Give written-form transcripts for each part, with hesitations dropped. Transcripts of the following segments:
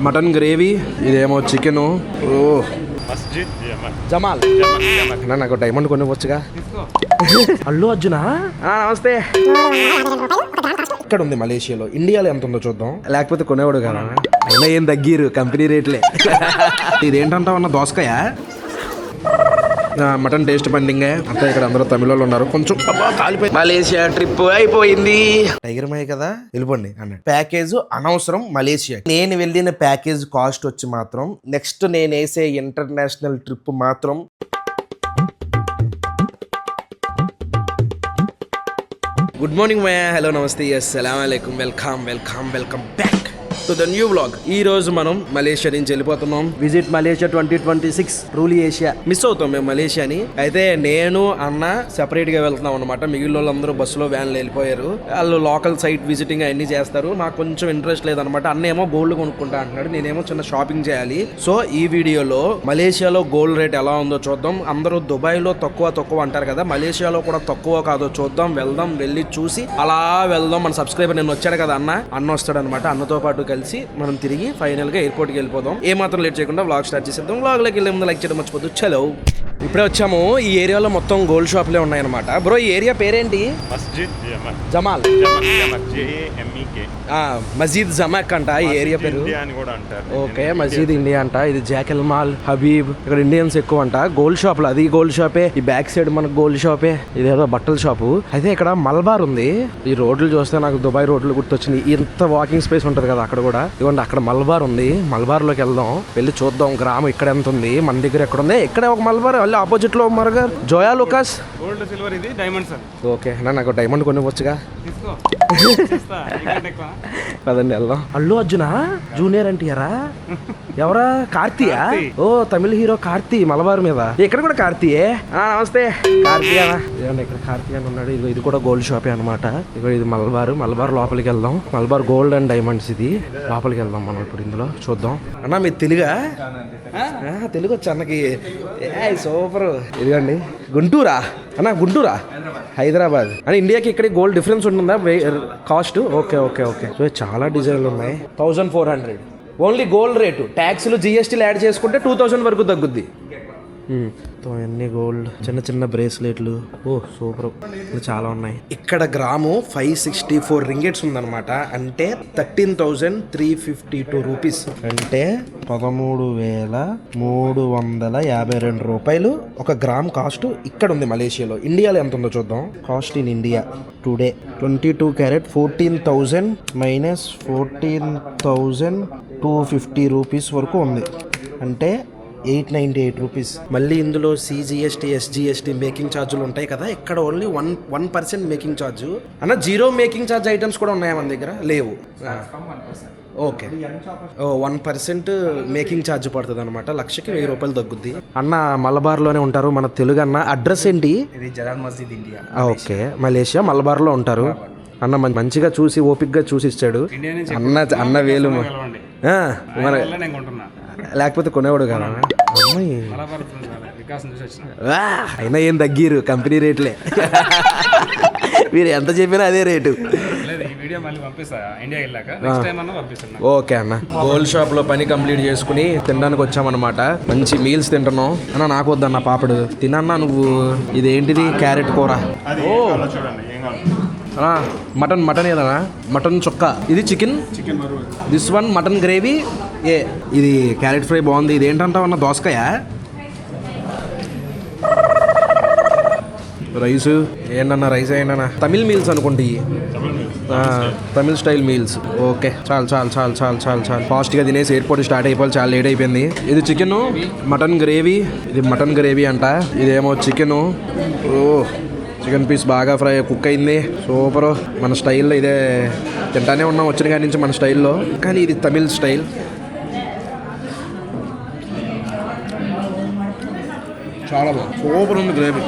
Mutton gravy, ఇదేమో chicken. ఓ జమాల్ నాకు diamond కొనివ్వచ్చుగా. Allu అర్జునా నమస్తే. ఇక్కడ ఉంది మలేషియాలో. ఇండియాలో ఎంత ఉందో చూద్దాం, లేకపోతే కొనేవాడు కదా. అయినా ఏం తగ్గిరు, కంపెనీ రేట్లే. ఇదేంటంటావు అన్న, దోసకాయ. మటన్ టేస్ట్ పండింగ్ అంతా. ఇక్కడ అందరూ తమిళ ఉన్నారు. కొంచెం కాలిపోయి మలేషియా ట్రిప్ అయిపోయింది. టైగర్ మై కదా, వెళ్ళిపోండి అన్నాడు. ప్యాకేజ్ అనవసరం మలేషియా. నేను వెళ్ళిన ప్యాకేజ్ కాస్ట్ వచ్చి మాత్రం నెక్స్ట్ నేను వేసే ఇంటర్నేషనల్ ట్రిప్ మాత్రం గుడ్ మార్నింగ్ మయా, హలో నమస్తే, అస్సలాము అలైకుం, welcome back to the new vlog. ఈ రోజు మనం మలేషియా నుంచి వెళ్ళిపోతున్నాం. Visit Malaysia 2026 truly Asia. Miss అవుతాం మేము మలేషియాని. అయితే నేను అన్న సెపరేట్ గా వెళ్తున్నాం అనమాట. మిగిలిన వాళ్ళందరూ బస్సులో వ్యాన్లు వెళ్ళిపోయారు. వాళ్ళు లోకల్ సైట్ విజిటింగ్ అన్ని చేస్తారు. నాకు కొంచెం ఇంట్రెస్ట్ లేదనమాట. అన్న ఏమో గోల్డ్ కొనుక్కుంటా అంటున్నాడు, నేనేమో చిన్న షాపింగ్ చేయాలి. సో ఈ వీడియోలో మలేషియాలో గోల్డ్ రేట్ ఎలా ఉందో చూద్దాం. అందరూ దుబాయ్ లో తక్కువ అంటారు కదా, మలేషియాలో కూడా తక్కువ కాదో చూద్దాం. వెళ్ళి చూసి అలా వెళ్దాం. మన సబ్స్క్రైబర్ నేను వచ్చాడు కదా అన్న వస్తాడు అనమాట. అన్నతో పాటు కలిసి మనం తిరిగి ఫైనల్ గా ఎయిర్పోర్ట్ కి వెళ్ళిపోదాం. ఏ మాత్రం లేట్ చేయకుండా వ్లాగ్ స్టార్ట్ చేసేద్దాం. వ్లాగ్ లోకి వెళ్ళే ముందు లైక్ చేయడం మర్చిపోద్దు. చలో, ఇప్పుడే వచ్చాము. ఈ ఏరియాలో మొత్తం గోల్డ్ షాప్లే ఉన్నాయన్నమాట. బ్రో, ఈ ఏరియా పేరేంటి? జమాల్. మస్జిద్ జమాక్ అంట ఈ ఏరియా పేరు. ఓకే, మస్జిద్ ఇండియా అంట. ఇది జాకెల్ మాల్, హబీబ్. ఇక్కడ ఇండియన్స్ ఎక్కువ అంట. గోల్డ్ షాప్, అది గోల్డ్ షాపే. ఈ బ్యాక్ సైడ్ మనకు గోల్డ్ షాపే. ఇదేదో బట్టల షాపు. అయితే ఇక్కడ మలబార్ ఉంది. ఈ రోడ్లు చూస్తే నాకు దుబాయ్ రోడ్లు గుర్తొచ్చింది. ఇంత వాకింగ్ స్పేస్ ఉంటది కదా అక్కడ కూడా. ఇదిగోండి అక్కడ మలబార్ ఉంది. మలబార్ లోకి వెళ్దాం, వెళ్ళి చూద్దాం గ్రామం ఇక్కడ ఎంత ఉంది, మన దగ్గర ఎక్కడ ఉంది. ఇక్కడే ఒక మలబార్, ఆపోజిట్ లో మరగర్ జోయా లూకాస్. గోల్డ్ సిల్వర్, ఇది డైమండ్ సార్. ఓకే, నాకు డైమండ్ కొనివ్వచ్చుగా. పదండి వెళ్దాం. అల్లు అర్జునా జూనియర్ ఎన్టీఆర్ ఎవరా? కార్తీయా? ఓ తమిళ హీరో కార్తీ మలబార్ మీద. ఇక్కడ కూడా కార్తీయే. నమస్తే కార్తీయా. ఇక్కడ కార్తీ అని ఉన్నాడు. ఇది కూడా గోల్డ్ షాపే అనమాట. ఇది మలబార్ లోపలికి వెళ్దాం. Malabar gold and diamonds. ఇది లోపలికి వెళ్దాం మనం ఇప్పుడు. ఇందులో చూద్దాం. అన్నా మీరు తెలుగా? తెలుగు వచ్చి అన్నకి. సూపర్. ఇదిగండి గుంటూరా అన్న, గుంటూరా హైదరాబాద్ అని. ఇండియాకి ఇక్కడ గోల్డ్ డిఫరెన్స్ ఉంటుందా కాస్ట్? ఓకే. సో చాలా డిజైన్లు ఉన్నాయి. 1400 ఓన్లీ గోల్డ్ రేటు. ట్యాక్స్లు జిఎస్టీలు యాడ్ చేసుకుంటే 2000 వరకు తగ్గుద్ది. అన్ని గోల్డ్, చిన్న బ్రేస్లెట్లు. ఓ సూపర్, చాలా ఉన్నాయి. ఇక్కడ గ్రాము 564 రింగెట్స్ ఉందన్నమాట. అంటే 13,352 రూపీస్. అంటే 13,352 రూపాయలు ఒక గ్రామ్ కాస్ట్ ఇక్కడ ఉంది మలేషియాలో. ఇండియాలో ఎంత ఉందో చూద్దాం. Cost in India today 22 carrot 14,000 minus 14,250 rupees వరకు ఉంది. అంటే 898 రూపీస్. మళ్ళీ ఇందులో సిజిఎస్టీ, ఎస్జిఎస్టీ మేకింగ్ ఛార్జీలు ఉంటాయి కదా. ఇక్కడ ఓన్లీ 1% మేకింగ్ ఛార్జ్ అన్న. 0 మేకింగ్ ఛార్జ్ ఐటమ్స్ కూడా ఉన్నాయా మన దగ్గర? లేవు. ఓకే, 1% మేకింగ్ ఛార్జ్ పడుతుంది అనమాట. లక్షకి 1000 రూపాయలు తగ్గుద్ది. అన్న మలబార్ లోనే ఉంటారు మన తెలుగు అన్న. అడ్రస్ ఏంటి? జలాల్ మస్జిద్ ఇండియా. ఓకే, మలేషియా మలబార్ లో ఉంటారు. అన్న మంచిగా చూసి ఓపిక్గా చూసి ఇచ్చాడు అన్న వేలు. లేకపోతే కొనేవాడు కదా. అయినా ఏం తగ్గిరు, కంపెనీ రేట్లే. మీరు ఎంత చెప్పినా అదే రేటు. ఓకే అన్న. గోల్డ్ షాప్ లో పని కంప్లీట్ చేసుకుని తినడానికి వచ్చామన్నమాట. మంచి మీల్స్ తింటున్నాం. అన్న నాకు వద్దన్న పాపడు తినన్నా నువ్వు. ఇదేంటిది? క్యారెట్ కూర. ఓ మటన్ ఏదన్నా? మటన్ చుక్క. ఇది chicken. This one mutton gravy. ఇది క్యారెట్ ఫ్రై బాగుంది. ఇది ఏంటంటావు అన్న? దోసకాయ. రైస్ ఏంటన్నా? రైస్ ఏంటన్నా? తమిళ్ మీల్స్ అనుకుంటే, తమిళ్ స్టైల్ మీల్స్. ఓకే, చాలు ఫాస్ట్గా తినేసి ఎయిర్పోర్ట్ స్టార్ట్ అయిపోవాలి. చాలా లేట్ అయిపోయింది. ఇది చికెన్ మటన్ గ్రేవీ. ఇది మటన్ గ్రేవీ అంట. ఇదేమో చికెను. ఓ చికెన్ పీస్ బాగా ఫ్రై కుక్ అయింది. సూపర్. మన స్టైల్లో ఇదే తింటానే ఉన్నాం వచ్చిన కాడి నుంచి మన స్టైల్లో. కానీ ఇది తమిళ్ స్టైల్. చాలా బాగుంది, సూపర్ ఉంది గ్రేవీ.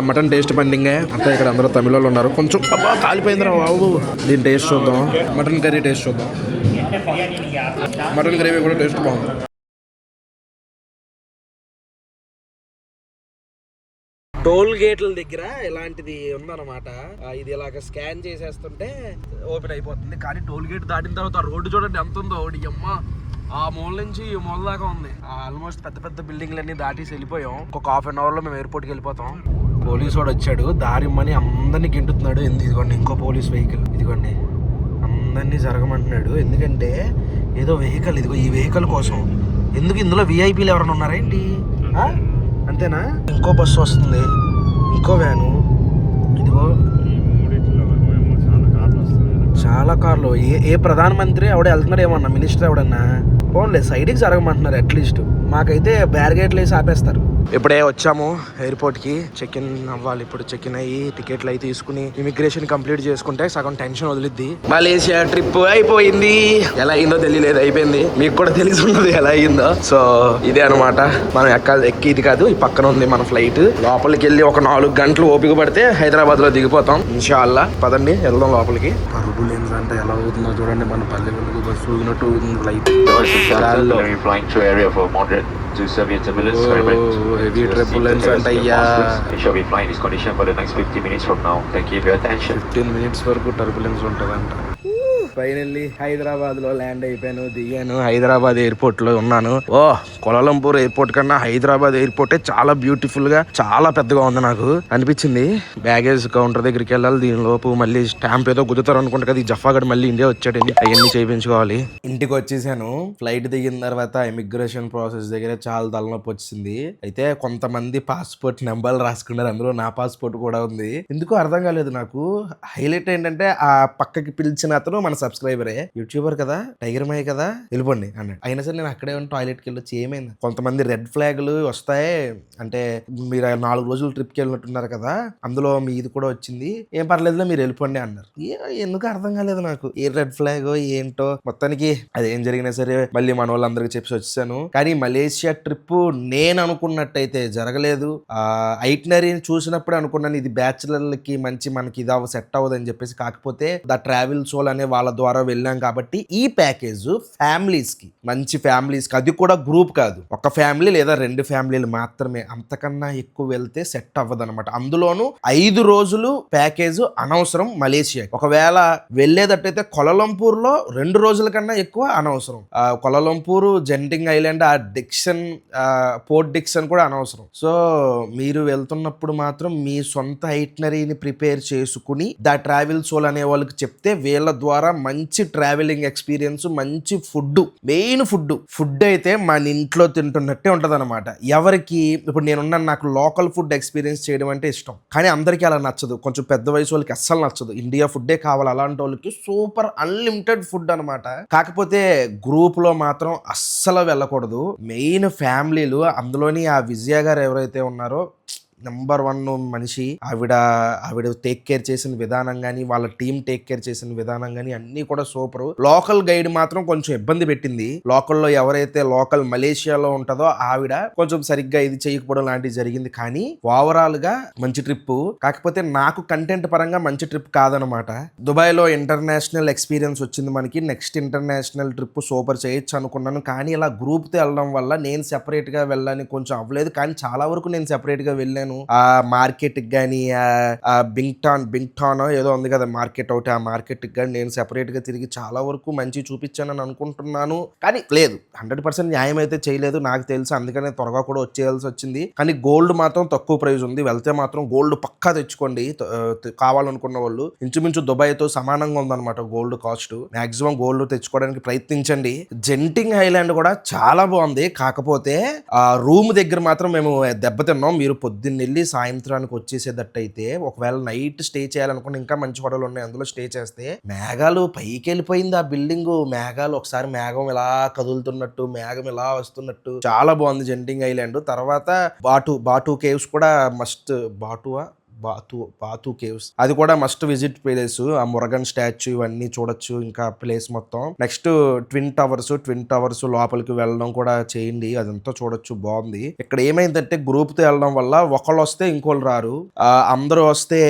మటన్ టేస్ట్ పండింగ్ అంతా. ఇక్కడ అందరూ తమిళ వాళ్ళు ఉన్నారు. కొంచెం కాలిపోయిందిరా బాబు. దీని టేస్ట్ చూద్దాం. మటన్ కర్రీ టేస్ట్ చూద్దాం. మటన్ గ్రేవీ కూడా టేస్ట్ బాగుంది. టోల్ గేట్ల దగ్గర ఇలాంటిది ఉందన్నమాట. ఇది ఇలాగ స్కాన్ చేసేస్తుంటే ఓపెన్ అయిపోతుంది. కానీ టోల్ గేట్ దాటిన తర్వాత రోడ్డు చూడండి ఎంత ఉందో. అమ్మ ఆ మూల నుంచి ఈ మూల దాకా ఉంది. ఆల్మోస్ట్ పెద్ద పెద్ద బిల్డింగ్లన్నీ దాటేసి వెళ్ళిపోయాం. ఒక హాఫ్ అన్ అవర్ లో మేము ఎయిర్పోర్ట్కి వెళ్ళిపోతాం. పోలీసు వాడు వచ్చాడు, దారిమ్మని అందరినీ గెంటుతున్నాడు. ఇదిగోండి ఇంకో పోలీస్ వెహికల్, ఇదిగోండి అందరినీ జరగమంటున్నాడు. ఎందుకంటే ఏదో వెహికల్, ఇదిగో ఈ వెహికల్ కోసం. ఎందుకు ఇందులో విఐపీలు ఎవరైనా ఉన్నారేంటి? అంతేనా? ఇంకో బస్సు వస్తుంది, ఇంకో వ్యాను, ఇదిగో చాలా కార్లు. ఏ ప్రధానమంత్రి ఎవడ వెళ్తున్నాడు ఏమన్నా, మినిస్టర్ ఎవడన్నా పోన్లే సైడ్కి జరగమంటున్నారు. అట్లీస్ట్ మాకైతే బ్యారిగేట్లు వేసి ఆపేస్తారు. ఇప్పుడే వచ్చాము ఎయిర్పోర్ట్ కి, చెక్ ఇన్ అవ్వాలి. ఇప్పుడు చెక్ ఇన్ అయ్యి టికెట్లు అయితే తీసుకుని ఇమిగ్రేషన్ కంప్లీట్ చేసుకుంటే సగం టెన్షన్ వదిలిద్ది. మలేషియా ట్రిప్ అయిపోయింది. ఎలా అయిందో తెలియలేదు, అయిపోయింది. మీకు కూడా తెలిసి ఉండదు ఎలా అయిందో. సో ఇదే అనమాట, మనం ఎక్కేది కాదు, ఈ పక్కన ఉంది మన ఫ్లైట్. లోపలికి వెళ్ళి ఒక 4 గంటలు ఓపిక పడితే హైదరాబాద్ లో దిగిపోతాం ఇన్షాల్లా. పదండి వెళ్దాం లోపలికి. టర్బులెన్స్ అంటే ఎలా అవుతుందో చూడండి. మన Palle Velugu bus ఊగినట్టు flight. Heavy turbulence అంటే అయ్యా 15 minutes వరకు టర్బులెన్స్ ఉంటుందంట. ఫైనల్లీ హైదరాబాద్ లో ల్యాండ్ అయిపోయాను, దిగాను. హైదరాబాద్ ఎయిర్పోర్ట్ లో ఉన్నాను. ఓ కోలాలంపూర్ ఎయిర్పోర్ట్ కన్నా హైదరాబాద్ ఎయిర్పోర్టే చాలా బ్యూటిఫుల్ గా, చాలా పెద్దగా ఉంది నాకు అనిపించింది. బ్యాగేజ్ కౌంటర్ దగ్గరికి వెళ్ళాలి. దీని లోపు మళ్ళీ స్టాంప్ ఏదో కుదుతారు అనుకుంటా కదా. ఈ జఫాగడ్ మళ్ళీ ఇండియా వచ్చాడని అవన్నీ చేయించుకోవాలి. ఇంటికి వచ్చేసాను. ఫ్లైట్ దిగిన తర్వాత ఇమిగ్రేషన్ ప్రాసెస్ దగ్గర చాలా తలనొప్పి వచ్చింది. అయితే కొంతమంది పాస్పోర్ట్ నెంబర్లు రాసుకున్నారు, అందులో నా పాస్పోర్ట్ కూడా ఉంది. ఎందుకో అర్థం కాలేదు నాకు. హైలైట్ ఏంటంటే ఆ పక్కకి పిలిచిన అతను మన సబ్స్క్రైబరే, యూట్యూబర్ కదా, టైగర్ మై కదా, వెళ్ళిపోండి అన్నాడు. అయినా సరే నేను అక్కడే ఉన్న టాయిలెట్కి వెళ్ళొచ్చి ఏమైంది. కొంతమంది రెడ్ ఫ్లాగ్లు వస్తాయి అంటే మీరు 4 రోజులు ట్రిప్కి వెళ్ళినట్టున్నారు కదా, అందులో మీది కూడా వచ్చింది, ఏం పర్లేదులే మీరు వెళ్ళిపోండి అన్నారు. ఎందుకు అర్థం కాలేదు నాకు, ఏ రెడ్ ఫ్లాగ్ ఏంటో. మొత్తానికి అదేం జరిగినా సరే మళ్ళీ మన వాళ్ళందరికీ చెప్పి వచ్చాను. కానీ మలేషియా ట్రిప్ నేను అనుకున్నట్టయితే జరగలేదు. ఐటినరీని చూసినప్పుడు అనుకున్నాను ఇది బ్యాచులర్లకి మంచి, మనకి ఇది సెట్ అవ్వదని చెప్పేసి. కాకపోతే ద ట్రావెల్ సోల్ అనే వాళ్ళ ద్వారా వెళ్ళాం కాబట్టి ఈ ప్యాకేజ్ ఫ్యామిలీస్ కి, మంచి ఫ్యామిలీస్ కి, అది కూడా గ్రూప్ కాదు, ఒక ఫ్యామిలీ లేదా 2 ఫ్యామిలీలు మాత్రమే. అంతకన్నా ఎక్కువ వెళ్తే సెట్ అవ్వదు అనమాట. అందులోనూ 5 రోజులు ప్యాకేజ్ అనవసరం మలేషియా. ఒకవేళ వెళ్ళేటట్టయితే కోలాలంపూర్ లో 2 రోజుల కన్నా ఎక్కువ అనవసరం. కోలాలంపూర్, జెంటింగ్ ఐలాండ్, ఆ డిక్సన్, పోర్ట్ డిక్సన్ కూడా అనవసరం. సో మీరు వెళ్తున్నప్పుడు మాత్రం మీ సొంత ఐటినరీని ప్రిపేర్ చేసుకుని ద ట్రావెల్ సోల్ అనే వాళ్ళకి చెప్తే వీళ్ళ ద్వారా మంచి ట్రావెలింగ్ ఎక్స్పీరియన్స్, మంచి ఫుడ్, మెయిన్ ఫుడ్ అయితే మన ఇంట్లో తింటున్నట్టే ఉంటది అనమాట. ఎవరికి ఇప్పుడు నేనున్నాను, నాకు లోకల్ ఫుడ్ ఎక్స్పీరియన్స్ చేయడం అంటే ఇష్టం, కానీ అందరికీ అలా నచ్చదు. కొంచెం పెద్ద వయసు వాళ్ళకి అస్సలు నచ్చదు, ఇండియా ఫుడ్డే కావాలి. అలాంటి వాళ్ళకి సూపర్ అన్లిమిటెడ్ ఫుడ్ అనమాట. కాకపోతే గ్రూప్ లో మాత్రం అస్సలు వెళ్ళకూడదు. మెయిన్ ఫ్యామిలీలు, అందులోని ఆ విజయ గారు ఎవరైతే ఉన్నారో నెంబర్ 1 మనిషి. ఆవిడ టేక్ కేర్ చేసిన విధానం కానీ, వాళ్ళ టీం టేక్ కేర్ చేసిన విధానం కానీ అన్నీ కూడా సూపర్. లోకల్ గైడ్ మాత్రం కొంచెం ఇబ్బంది పెట్టింది. లోకల్లో ఎవరైతే లోకల్ మలేషియాలో ఉంటుందో ఆవిడ కొంచెం సరిగ్గా ఇది చేయకపోవడం లాంటివి జరిగింది. కానీ ఓవరాల్ గా మంచి ట్రిప్. కాకపోతే నాకు కంటెంట్ పరంగా మంచి ట్రిప్ కాదనమాట. దుబాయ్ లో ఇంటర్నేషనల్ ఎక్స్పీరియన్స్ వచ్చింది మనకి. నెక్స్ట్ ఇంటర్నేషనల్ ట్రిప్ సూపర్ చేయొచ్చు అనుకున్నాను, కానీ ఇలా గ్రూప్ తో వెళ్ళడం వల్ల నేను సెపరేట్ గా వెళ్ళాలని కొంచెం అవ్వలేదు. కానీ చాలా వరకు నేను సెపరేట్ గా వెళ్ళాను. ఆ మార్కెట్ కి కానీ, బింగ్టాన్ ఏదో ఉంది కదా మార్కెట్ ఒకటి, ఆ మార్కెట్ కి కానీ నేను సెపరేట్ గా తిరిగి చాలా వరకు మంచి చూపించానని అనుకుంటున్నాను. కానీ లేదు, 100% న్యాయం అయితే చేయలేదు నాకు తెలుసు. అందుకనే త్వరగా కూడా వచ్చేయాల్సి వచ్చింది. కానీ గోల్డ్ మాత్రం తక్కువ ప్రైస్ ఉంది. వెళ్తే మాత్రం గోల్డ్ పక్కా తెచ్చుకోండి కావాలనుకున్న వాళ్ళు. ఇంచుమించు దుబాయ్ తో సమానంగా ఉందన్నమాట గోల్డ్ కాస్ట్. మాక్సిమం గోల్డ్ తెచ్చుకోవడానికి ప్రయత్నించండి. జెంటింగ్ ఐలాండ్ కూడా చాలా బాగుంది. కాకపోతే ఆ రూమ్ దగ్గర మాత్రం మేము దెబ్బతిన్నాం. మీరు పొద్దున్న వెళ్ళి సాయంత్రానికి వచ్చేసేటట్టయితే, ఒకవేళ నైట్ స్టే చేయాలనుకుంటే ఇంకా మంచి హోటల్ ఉన్నాయి, అందులో స్టే చేస్తే మేఘాలు పైకి వెళ్ళిపోయింది. ఆ బిల్డింగ్ మేఘాలు, ఒకసారి మేఘం ఇలా కదులుతున్నట్టు, మేఘం ఇలా వస్తున్నట్టు చాలా బాగుంది జెంటింగ్ ఐలాండ్. తర్వాత బాటు కేవ్స్ కూడా మస్ట్. బాతు కేవ్స్ అది కూడా మస్ట్ విజిట్ ప్లేస్. ఆ మురగన్ స్టాచ్యూ ఇవన్నీ చూడొచ్చు. ఇంకా ప్లేస్ మొత్తం. నెక్స్ట్ ట్విన్ టవర్స్ లోపలికి వెళ్ళడం కూడా చేయండి, అదంతా చూడొచ్చు, బాగుంది. ఇక్కడ ఏమైందంటే గ్రూప్ తో వెళ్ళడం వల్ల ఒకళ్ళు వస్తే ఇంకోళ్ళు రారు, అందరూ వస్తే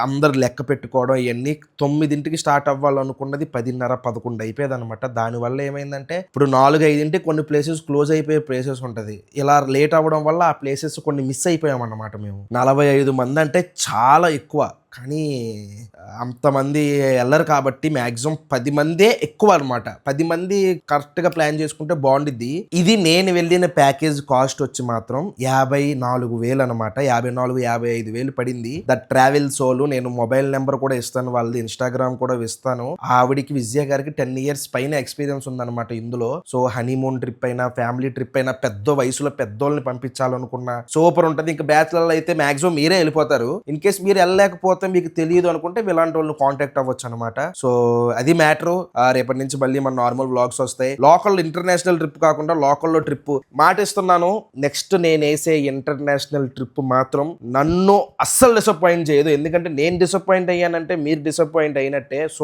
అందరు లెక్క పెట్టుకోవడం ఇవన్నీ. 9ంటికి స్టార్ట్ అవ్వాలనుకున్నది 10:30, 11 అయిపోయేది అనమాట. దానివల్ల ఏమైందంటే ఇప్పుడు 4-5ంటికి కొన్ని ప్లేసెస్ క్లోజ్ అయిపోయే ప్లేసెస్ ఉంటది. ఇలా లేట్ అవ్వడం వల్ల ఆ ప్లేసెస్ కొన్ని మిస్ అయిపోయాం అన్నమాట. మేము 45 మంది అంటే చాలా ఎక్కువ. కానీ అంతమంది వెళ్ళరు కాబట్టి మ్యాక్సిమం 10 మందే ఎక్కువ అనమాట. 10 మంది కరెక్ట్గా ప్లాన్ చేసుకుంటే బాగుండిద్ది. ఇది నేను వెళ్ళిన ప్యాకేజ్ కాస్ట్ వచ్చి మాత్రం 54,000 అనమాట. 54-55,000 పడింది. దట్ ట్రావెల్ సోలు. నేను మొబైల్ నెంబర్ కూడా ఇస్తాను, వాళ్ళది ఇన్స్టాగ్రామ్ కూడా ఇస్తాను. ఆవిడికి విజయ గారికి 10 years పైన ఎక్స్పీరియన్స్ ఉందన్నమాట ఇందులో. సో హనీమూన్ ట్రిప్ అయినా ఫ్యామిలీ ట్రిప్ అయినా పెద్ద వయసులో పెద్దోళ్ళని పంపించాలనుకున్నా సూపర్ ఉంటుంది. ఇంకా బ్యాచులర్లు అయితే మాక్సిమం మీరే వెళ్ళిపోతారు. ఇన్ కేస్ మీరు వెళ్ళలేకపోతే మీకు తెలియదు అనుకుంటే ఇలాంటి వాళ్ళు కాంటాక్ట్ అవ్వచ్చు అనమాట. సో అది మ్యాటర్. రేపటి నుంచి మళ్ళీ మన నార్మల్ వ్లాగ్స్ వస్తాయి. లోకల్ ఇంటర్నేషనల్ ట్రిప్ కాకుండా లోకల్లో ట్రిప్ మాట ఇస్తున్నాను. నెక్స్ట్ నేను వేసే ఇంటర్నేషనల్ ట్రిప్ మాత్రం నన్ను అస్సలు డిసప్పాయింట్ చేయదు. ఎందుకంటే నేను డిసప్పాయింట్ అయ్యానంటే మీరు డిసప్పాయింట్ అయినట్టే. సో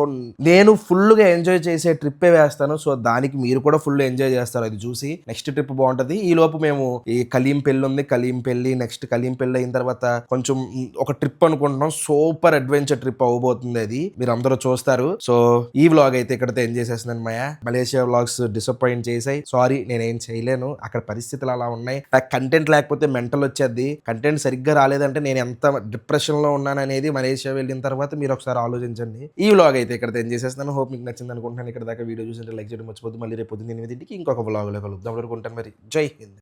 నేను ఫుల్గా ఎంజాయ్ చేసే ట్రిప్పే వేస్తాను. సో దానికి మీరు కూడా ఫుల్ ఎంజాయ్ చేస్తారు అది చూసి. నెక్స్ట్ ట్రిప్ బాగుంటది. ఈ లోపు మేము ఈ కలీం పెళ్లి ఉంది, కలీం పెళ్లి నెక్స్ట్ కలీం పెళ్లి అయిన తర్వాత కొంచెం ఒక ట్రిప్ అనుకుంటున్నాం. సూపర్ అడ్వెంచర్ ట్రిప్ అవ్వబోతుంది. అది మీరు అందరూ చూస్తారు. సో ఈ వ్లాగ్ అయితే ఇక్కడతో ఎంజాయ్ చేస్తున్నాను మాయా. మలేషియా వ్లాగ్స్ డిసప్పాయింట్ చేసాయి. సారీ, నేనేం చేయలేను. అక్కడ పరిస్థితులు అలా ఉన్నాయి. నాకు కంటెంట్ లేకపోతే మెంటల్ వచ్చేది. కంటెంట్ సరిగ్గా రాలేదంటే నేను ఎంత డిప్రెషన్ లో ఉన్నాను అనేది మలేషియా వెళ్ళిన తర్వాత మీరు ఒకసారి ఆలోచించండి. ఈ వ్లాగ్ అయితే ఇక్కడతో ఎంజాయ్ చేస్తున్నాను. హోప్ మీకు నచ్చింది అనుకుంటున్నాను. ఇక్కడ దాకా వీడియో చూసి లైక్ చేయడం మర్చిపోద్దు. మళ్ళీ రేపు పొద్దున్న 8 ఇంకొక వ్లాగ్ లో కలుద్దాం. అనుకుంటాను. మరి జై హింద్.